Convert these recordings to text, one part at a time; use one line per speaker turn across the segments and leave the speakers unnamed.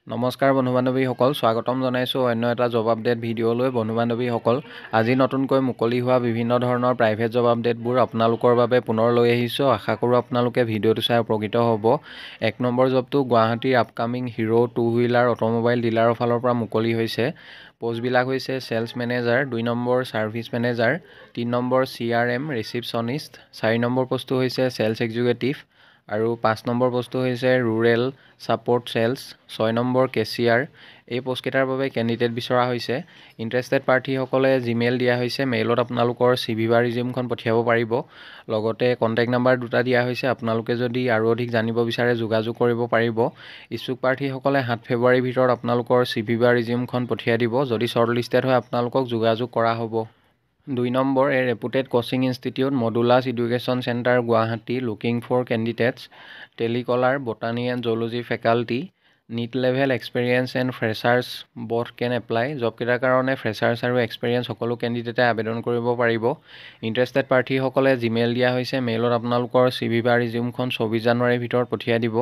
নমস্কাৰ বন্ধু-বান্ধৱীসকল, স্বাগতম জনাইছোঁ অন্য এটা জব আপডেট ভিডিঅ'লৈ। বন্ধু-বান্ধৱীসকল, আজি নতুনকৈ মুকলি হোৱা বিভিন্ন ধৰণৰ প্ৰাইভেট জব আপডেটবোৰ আপোনালোকৰ বাবে পুনৰ লৈ আহিছোঁ। আশা কৰোঁ আপোনালোকে ভিডিঅ'টো চাই উপকৃত হ'ব। 1 নম্বৰ জবটো গুৱাহাটীৰ upcoming Hero two wheeler automobile ডিলাৰৰ ফালৰ পৰা মুকলি হৈছে। পোষ্টবিলাক হৈছে sales manager, 2 number service manager, 3 number CRM receptionist, 4 number পোষ্টটো হৈছে ছেলছ এক্সিকিউটিভ আৰু 5 নম্বৰ পোষ্টটো হৈছে rural support sales, 6 number cashier. এই পোষ্টকেইটাৰ বাবে কেণ্ডিডেট বিচৰা হৈছে। ইণ্টাৰেষ্টেড প্ৰাৰ্থীসকলে জিমেইল দিয়া হৈছে। মেইলত আপোনালোকৰ CV বা ৰিজিউমখন পঠিয়াব পাৰিব। লগতে কণ্টেক্ট নাম্বাৰ দুটা দিয়া হৈছে। আপোনালোকে যদি আৰু অধিক জানিব বিচাৰে যোগাযোগ কৰিব পাৰিব। ইচ্ছুক প্ৰাৰ্থীসকলে 7 ফেব্ৰুৱাৰীৰ ভিতৰত আপোনালোকৰ CV বা ৰিজিউমখন পঠিয়াই দিব। যদি শ্বৰ্টলিষ্টেড হয় আপোনালোকক যোগাযোগ কৰা হ'ব। 2 number a reputed coaching institute Modulus education centre Guwahati looking for candidates telecaller botany and zoology faculty NEET level experience and freshers both can apply. জবকেইটাৰ কাৰণে ফ্ৰেছাৰ্ছ আৰু এক্সপেৰিয়েঞ্চ সকলো কেণ্ডিডেটে আবেদন কৰিব পাৰিব। ইণ্টাৰেষ্টেড প্ৰাৰ্থীসকলে জিমেইল দিয়া হৈছে। মেইলত আপোনালোকৰ CV বা ৰিজিউমখন 24 জানুৱাৰীৰ ভিতৰত পঠিয়াই দিব।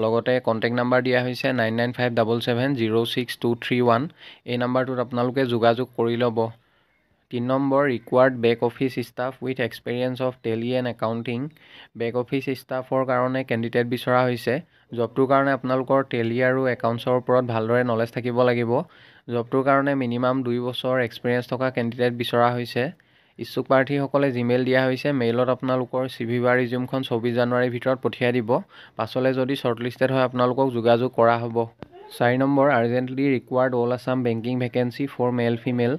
লগতে কণ্টেক্ট নাম্বাৰ দিয়া হৈছে 995777062331। এই নাম্বাৰটোত আপোনালোকে যোগাযোগ কৰি ল'ব। 3 number required back office staff with experience of tally and accounting. Back office ষ্টাফৰ কাৰণে কেণ্ডিডেট বিচৰা হৈছে। জবটোৰ কাৰণে আপোনালোকৰ টেলি আৰু একাউণ্টছৰ ওপৰত ভালদৰে নলেজ থাকিব লাগিব। জবটোৰ কাৰণে মিনিমাম 2 বছৰ এক্সপেৰিয়েঞ্চ থকা কেণ্ডিডেট বিচৰা হৈছে। ইচ্ছুক প্ৰাৰ্থীসকলে জিমেইল দিয়া হৈছে। মেইলত আপোনালোকৰ CV বা ৰিজিউমখন 24 জানুৱাৰীৰ ভিতৰত পঠিয়াই দিব। পাছলৈ যদি শ্বৰ্টলিষ্টেড হয় আপোনালোকক যোগাযোগ কৰা হ'ব। 4 number urgently required all Assam banking vacancy for male female.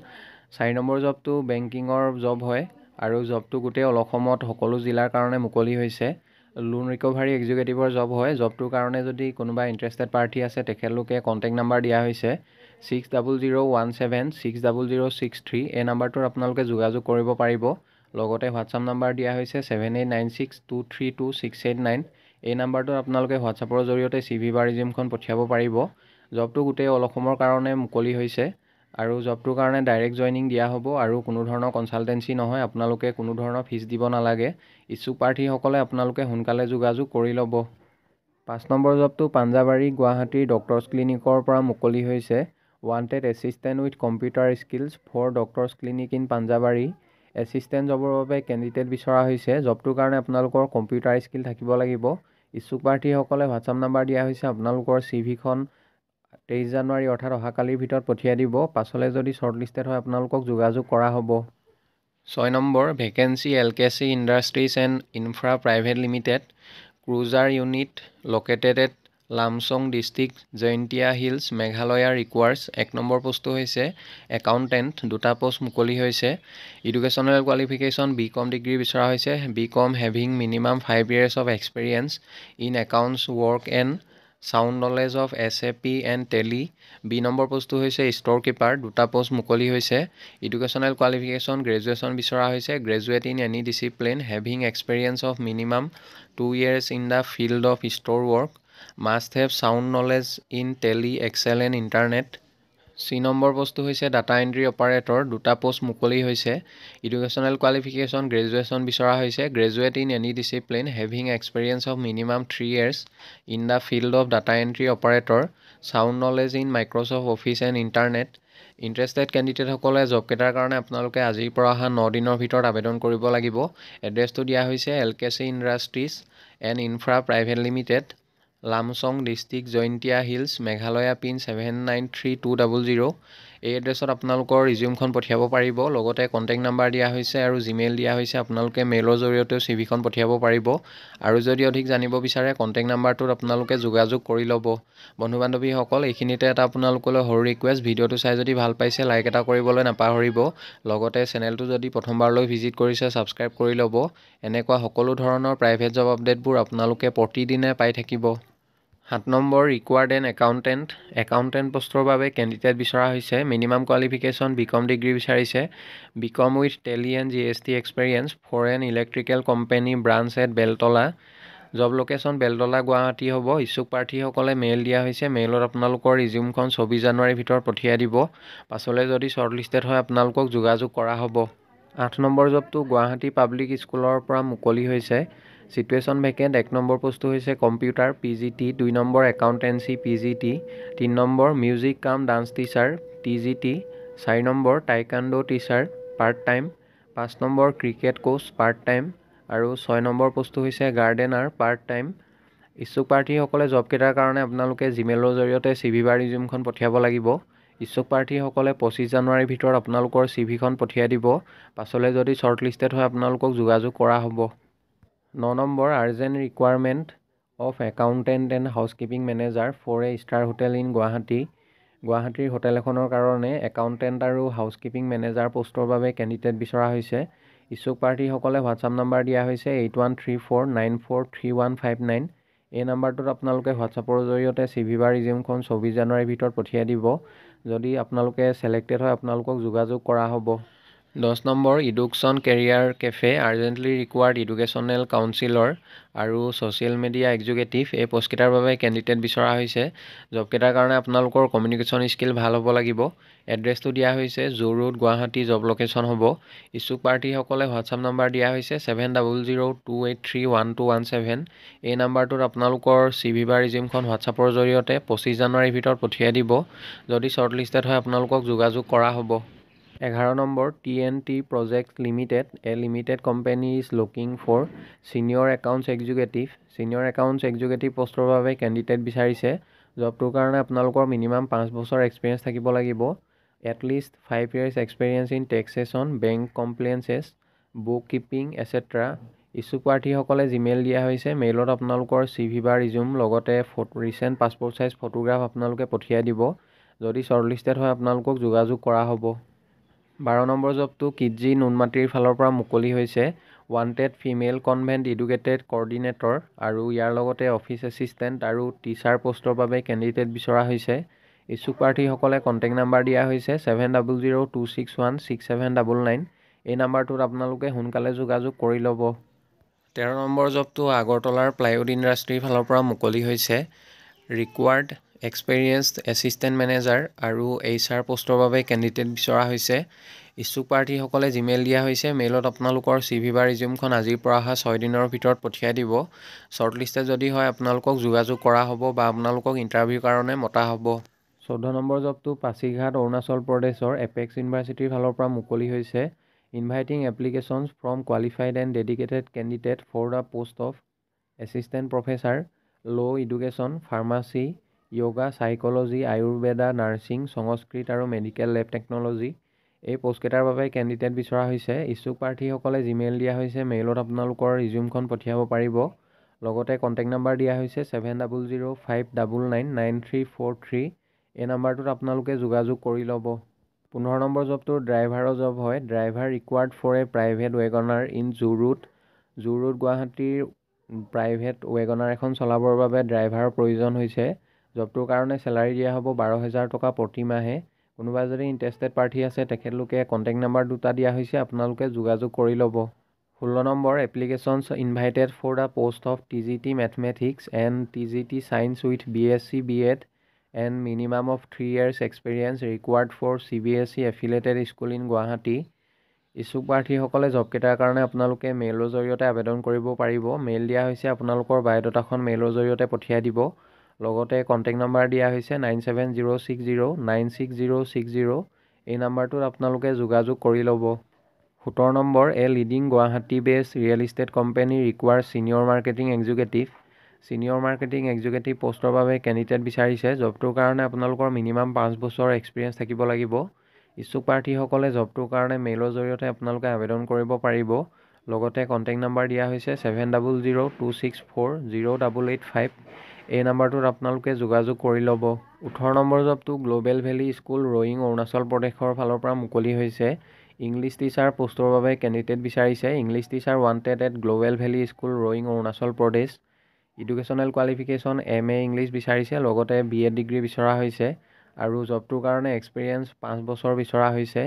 4 number জবটো বেংকিঙৰ জব হয় আৰু জবটো গোটেই অল অসমত সকলো জিলাৰ কাৰণে মুকলি হৈছে। লোন ৰিকভাৰী এক্সিকিউটিভৰ জব হয়। জবটোৰ কাৰণে যদি কোনোবা ইণ্টাৰেষ্টেড প্ৰাৰ্থী আছে তেখেতলোকে কণ্টেক্ট নাম্বাৰ দিয়া হৈছে 6001760063। এই নাম্বাৰটোত আপোনালোকে যোগাযোগ কৰিব পাৰিব। লগতে হোৱাটছআপ নাম্বাৰ দিয়া হৈছে 7896232689। এই নাম্বাৰটোত আপোনালোকে হোৱাটছআপৰ জৰিয়তে CV বা ৰিজিউমখন পঠিয়াব পাৰিব। জবটো গোটেই অল অসমৰ কাৰণে মুকলি হৈছে আৰু জবটোৰ কাৰণে ডাইৰেক্ট জইনিং দিয়া হ'ব আৰু কোনো ধৰণৰ কনচালটেঞ্চি নহয়। আপোনালোকে কোনো ধৰণৰ ফিজ দিব নালাগে। ইচ্ছুক প্ৰাৰ্থীসকলে আপোনালোকে সোনকালে যোগাযোগ কৰি ল'ব। 5 নম্বৰ জবটো পাঞ্জাবাৰী গুৱাহাটীৰ ডক্টৰ্ছ ক্লিনিকৰ পৰা মুকলি হৈছে। Wanted assistant with computer skills for doctor's clinic in Panjabari. Assistant জবৰ বাবে কেণ্ডিডেট বিচৰা হৈছে। জবটোৰ কাৰণে আপোনালোকৰ কম্পিউটাৰ স্কিল থাকিব লাগিব। ইচ্ছুক প্ৰাৰ্থীসকলে হোৱাটছআপ নাম্বাৰ দিয়া হৈছে। আপোনালোকৰ CVখন 23 জানুৱাৰী অৰ্থাৎ অহাকালিৰ ভিতৰত পঠিয়াই দিব। পাছলৈ যদি শ্বৰ্টলিষ্টেড হয় আপোনালোকক যোগাযোগ কৰা হ'ব। 6 number vacancy LKC industries and infra private limited cruiser unit located at Lumshnong district Jaintia Hills Meghalaya requires. 1 number পোষ্টটো হৈছে একাউণ্টেণ্ট। 2টা পোষ্ট মুকলি হৈছে। এডুকেশ্যনেল কোৱালিফিকেশ্যন BCom ডিগ্ৰী বিচৰা হৈছে। BCom having minimum 5 years of experience in accounts work and sound knowledge of SAP and tally. 2 number পোষ্টটো হৈছে store keeper. 2টা পোষ্ট মুকলি হৈছে। এডুকেশ্যনেল কোৱালিফিকেশ্যন গ্ৰেজুৱেশ্যন বিচৰা হৈছে। Graduate in any discipline having experience of minimum 2 years in the field of store work must have sound knowledge in tally excel and internet. 3 number পোষ্টটো হৈছে data entry operator. 2টা post মুকলি হৈছে। Educational qualification graduation বিচৰা হৈছে। Graduate in any discipline having experience of minimum 3 years in the field of data entry operator sound knowledge in Microsoft office and internet. Interested কেণ্ডিডেটসকলে জবকেইটাৰ কাৰণে আপোনালোকে আজিৰ পৰা অহা 9 দিনৰ ভিতৰত আবেদন কৰিব লাগিব। এড্ৰেছটো দিয়া হৈছে LKC industries and infra private limited Lumshnong district Jaintia Hills Meghalaya pin 793200। এই এড্ৰেছত আপোনালোকৰ ৰিজিউমখন পঠিয়াব পাৰিব। লগতে কণ্টেক্ট নাম্বাৰ দিয়া হৈছে আৰু জিমেইল দিয়া হৈছে। আপোনালোকে মেইলৰ জৰিয়তেও CVখন পঠিয়াব পাৰিব। আৰু যদি অধিক জানিব বিচাৰে কণ্টেক্ট নাম্বাৰটোত আপোনালোকে যোগাযোগ কৰি ল'ব। বন্ধু-বান্ধৱীসকল, এইখিনিতে এটা আপোনালোকলৈ সৰু ৰিকুৱেষ্ট। ভিডিঅ'টো চাই যদি ভাল পাইছে লাইক এটা কৰিবলৈ নাপাহৰিব। লগতে চেনেলটো যদি প্ৰথমবাৰলৈ ভিজিট কৰিছে ছাবস্ক্ৰাইব কৰি ল'ব। এনেকুৱা সকলো ধৰণৰ প্ৰাইভেট জব আপডেটবোৰ আপোনালোকে প্ৰতিদিনে পাই থাকিব। 7 number required an accountant. Accountant পোষ্টৰ বাবে কেণ্ডিডেট বিচৰা হৈছে। মিনিমাম কোৱালিফিকেশ্যন BCom ডিগ্ৰী বিচাৰিছে। BCom with tally and GST experience for an electrical company branch at Beltola. Job location Beltola Guwahati হ'ব। ইচ্ছুক প্ৰাৰ্থীসকলে মেইল দিয়া হৈছে। মেইলত আপোনালোকৰ ৰিজিউমখন 24 জানুৱাৰীৰ ভিতৰত পঠিয়াই দিব। পাছলৈ যদি শ্বৰ্টলিষ্টেড হয় আপোনালোকক যোগাযোগ কৰা হ'ব। 8 নম্বৰ জবটো গুৱাহাটী পাব্লিক স্কুলৰ পৰা মুকলি হৈছে। সিটুৱেশ্যন ভেকেণ্ট 1 নম্বৰ পোষ্টটো হৈছে computer PGT, 2 number accountancy PGT, 3 number music cum dance teacher TGT, 4 number taekwondo teacher part time, 5 number cricket coach part time আৰু 6 নম্বৰ পোষ্টটো হৈছে গাৰ্ডেনাৰ পাৰ্ট টাইম। ইচ্ছুক প্ৰাৰ্থীসকলে জবকেইটাৰ কাৰণে আপোনালোকে জিমেইলৰ জৰিয়তে CV বা ৰিজিউমখন পঠিয়াব লাগিব। ইচ্ছুক প্ৰাৰ্থীসকলে 25 জানুৱাৰীৰ ভিতৰত আপোনালোকৰ CVখন পঠিয়াই দিব। পাছলৈ যদি শ্বৰ্টলিষ্টেড হয় আপোনালোকক যোগাযোগ কৰা হ'ব। 9 number urgent requirement of accountant and housekeeping manager for a star hotel in Guwahati. গুৱাহাটীৰ হোটেল এখনৰ কাৰণে একাউণ্টেণ্ট আৰু হাউচকিপিং মেনেজাৰ পোষ্টৰ বাবে কেণ্ডিডেট বিচৰা হৈছে। ইচ্ছুক প্ৰাৰ্থীসকলে হোৱাটছআপ নম্বৰ দিয়া হৈছে 8134943159। এই নম্বৰটোত আপোনালোকে হোৱাটছআপৰ জৰিয়তে CV বা ৰিজিউমখন 24 জানুৱাৰীৰ ভিতৰত পঠিয়াই দিব। যদি আপোনালোকে ছিলেক্টেড হয় আপোনালোকক যোগাযোগ কৰা হ'ব। 10 number education career cafe urgently required educational counsellor আৰু ছ'চিয়েল মিডিয়া এক্সিকিউটিভ। এই পোষ্টকেইটাৰ বাবে কেণ্ডিডেট বিচৰা হৈছে। জবকেইটাৰ কাৰণে আপোনালোকৰ কমিউনিকেশ্যন স্কিল ভাল হ'ব লাগিব। এড্ৰেছটো দিয়া হৈছে zoo road Guwahati, job location হ'ব। ইচ্ছুক প্ৰাৰ্থীসকলে হোৱাটছআপ নম্বৰ দিয়া হৈছে 7002831217। এই নম্বৰটোত আপোনালোকৰ CV বা ৰিজিউমখন হোৱাটছআপৰ জৰিয়তে 25 জানুৱাৰীৰ ভিতৰত পঠিয়াই দিব। যদি শ্বৰ্টলিষ্টেড হয় আপোনালোকক যোগাযোগ কৰা হ'ব। 11 number TNT project limited a limited company is looking for senior accounts executive. Senior accounts executive পোষ্টৰ বাবে কেণ্ডিডেট বিচাৰিছে। জবটোৰ কাৰণে আপোনালোকৰ মিনিমাম 5 বছৰ এক্সপিৰিয়েঞ্চ থাকিব লাগিব। At least 5 years experience in taxation, bank compliances, book keeping etcetera. ইচ্ছুক প্ৰাৰ্থীসকলে জিমেইল দিয়া হৈছে। মেইলত আপোনালোকৰ CV বা ৰিজিউম লগতে ৰিচেণ্ট পাছপোৰ্ট চাইজ ফটোগ্ৰাফ আপোনালোকে পঠিয়াই দিব। যদি শ্বৰ্টলিষ্টেড হয় আপোনালোকক যোগাযোগ কৰা হ'ব। 12 নম্বৰ জবটো কিডজি নুনমাটিৰ ফালৰ পৰা মুকলি হৈছে। Wanted female convent educated coordinator আৰু ইয়াৰ লগতে অফিচ এছিষ্টেণ্ট আৰু টিচাৰ পোষ্টৰ বাবে কেণ্ডিডেট বিচৰা হৈছে। ইচ্ছুক প্ৰাৰ্থীসকলে কণ্টেক্ট নম্বৰ দিয়া হৈছে 7002616799। এই নম্বৰটোত আপোনালোকে সোনকালে যোগাযোগ কৰি ল'ব। 13 নম্বৰ জবটো আগৰতলাৰ প্লাইউড ইণ্ডাষ্ট্ৰীৰ ফালৰ পৰা মুকলি হৈছে। ৰিকুৱাৰ্ড এক্সপেৰিয়েঞ্চড এছিষ্টেণ্ট মেনেজাৰ আৰু HR পোষ্টৰ বাবে কেণ্ডিডেট বিচৰা হৈছে। ইচ্ছুক প্ৰাৰ্থীসকলে জিমেইল দিয়া হৈছে। মেইলত আপোনালোকৰ CV বা ৰিজিউমখন আজিৰ পৰা অহা 6 দিনৰ ভিতৰত পঠিয়াই দিব। শ্বৰ্টলিষ্টেড যদি হয় আপোনালোকক যোগাযোগ কৰা হ'ব বা আপোনালোকক ইণ্টাৰভিউৰ কাৰণে মতা হ'ব। 14 নম্বৰ জবটো পাছিঘাট অৰুণাচল প্ৰদেশৰ এপেক্স ইউনিভাৰ্চিটিৰ ফালৰ পৰা মুকলি হৈছে। Inviting applications from qualified and dedicated candidate for the post of assistant professor, law' education, pharmacy, yoga, psychology, Ayurveda, nursing, Sanskrit আৰু মেডিকেল লেব টেকন'লজি। এই পোষ্টকেইটাৰ বাবে কেণ্ডিডেট বিচৰা হৈছে। ইচ্ছুক প্ৰাৰ্থীসকলে জিমেইল দিয়া হৈছে। মেইলত আপোনালোকৰ ৰিজিউমখন পঠিয়াব পাৰিব। লগতে কণ্টেক্ট নম্বৰ দিয়া হৈছে 7005999343। এই নম্বৰটোত আপোনালোকে যোগাযোগ কৰি ল'ব। 15 নম্বৰ জবটো ড্ৰাইভাৰৰ জব হয়। Driver required for a private Wagon R in zoo road গুৱাহাটীৰ প্ৰাইভেট ৱেগনাৰ এখন চলাবৰ বাবে ড্ৰাইভাৰৰ প্ৰয়োজন হৈছে। জবটোৰ কাৰণে চেলাৰী দিয়া হ'ব 12,000 টকা প্ৰতি মাহে। কোনোবা যদি ইণ্টাৰেষ্টেড প্ৰাৰ্থী আছে তেখেতলোকে কণ্টেক্ট নম্বৰ দুটা দিয়া হৈছে, আপোনালোকে যোগাযোগ কৰি ল'ব। 16 number applications invited for the post of TGT mathematics and TGT science with BSc B.Ed and minimum of 3 years experience required for CBSE affiliated school in Guwahati. ইচ্ছুক প্ৰাৰ্থীসকলে জবকেইটাৰ কাৰণে আপোনালোকে মেইলৰ জৰিয়তে আবেদন কৰিব পাৰিব। মেইল দিয়া হৈছে। আপোনালোকৰ বায়'ডাটাখন মেইলৰ জৰিয়তে পঠিয়াই দিব। লগতে কণ্টেক্ট নম্বৰ দিয়া হৈছে 9706096060। এই নম্বৰটোত আপোনালোকে যোগাযোগ কৰি ল'ব। 17 নম্বৰ এ লিডিং গুৱাহাটী বেছ real estate company ৰিকুৱাৰ senior marketing executive. Senior marketing executive পোষ্টৰ বাবে কেণ্ডিডেট বিচাৰিছে। জবটোৰ কাৰণে আপোনালোকৰ মিনিমাম 5 বছৰ এক্সপিৰিয়েঞ্চ থাকিব লাগিব। ইচ্ছুক প্ৰাৰ্থীসকলে জবটোৰ কাৰণে মেইলৰ জৰিয়তে আপোনালোকে আবেদন কৰিব পাৰিব। লগতে কণ্টেক্ট নম্বৰ দিয়া হৈছে 7002640885। এই নম্বৰটোত আপোনালোকে যোগাযোগ কৰি ল'ব। 18 number জবটো global valley school Roing Arunachal প্ৰদেশৰ ফালৰ পৰা মুকলি হৈছে। ইংলিছ টিচাৰ পোষ্টৰ বাবে কেণ্ডিডেট বিচাৰিছে। English teacher wanted at global valley school Roing Arunachal Pradesh. Educational qualification MA English বিচাৰিছে। লগতে B.Ed ডিগ্ৰী বিচৰা হৈছে আৰু জবটোৰ কাৰণে এক্সপিৰিয়েঞ্চ 5 বছৰ বিচৰা হৈছে।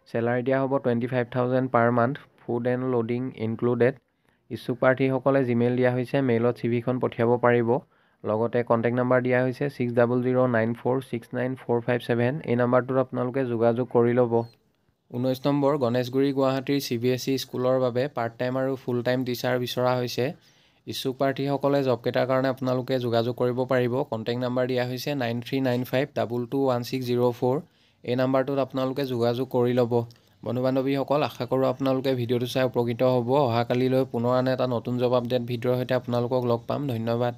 চেলাৰী দিয়া হ'ব 25,000 per month, food and lodging included. ইচ্ছুক প্ৰাৰ্থীসকলে জিমেইল দিয়া হৈছে। মেইলত CVখন পঠিয়াব পাৰিব। লগতে কণ্টেক্ট নম্বৰ দিয়া হৈছে 6009469457। এই নম্বৰটোত আপোনালোকে যোগাযোগ কৰি ল'ব। 19 নম্বৰ গণেশগুৰি গুৱাহাটীৰ CBSE স্কুলৰ বাবে পাৰ্ট টাইম আৰু ফুল টাইম টিচাৰ বিচৰা হৈছে। ইচ্ছুক প্ৰাৰ্থীসকলে জবকেইটাৰ কাৰণে আপোনালোকে যোগাযোগ কৰিব পাৰিব। কণ্টেক্ট নাম্বাৰ দিয়া হৈছে 9395221604। এই নাম্বাৰটোত আপোনালোকে যোগাযোগ কৰি ল'ব। বন্ধু বান্ধৱীসকল, আশা কৰোঁ আপোনালোকে ভিডিঅ'টো চাই উপকৃত হ'ব। অহাকালিলৈ পুনৰ আন এটা নতুন জব আপডেট ভিডিঅ'ৰ সৈতে আপোনালোকক লগ পাম। ধন্যবাদ।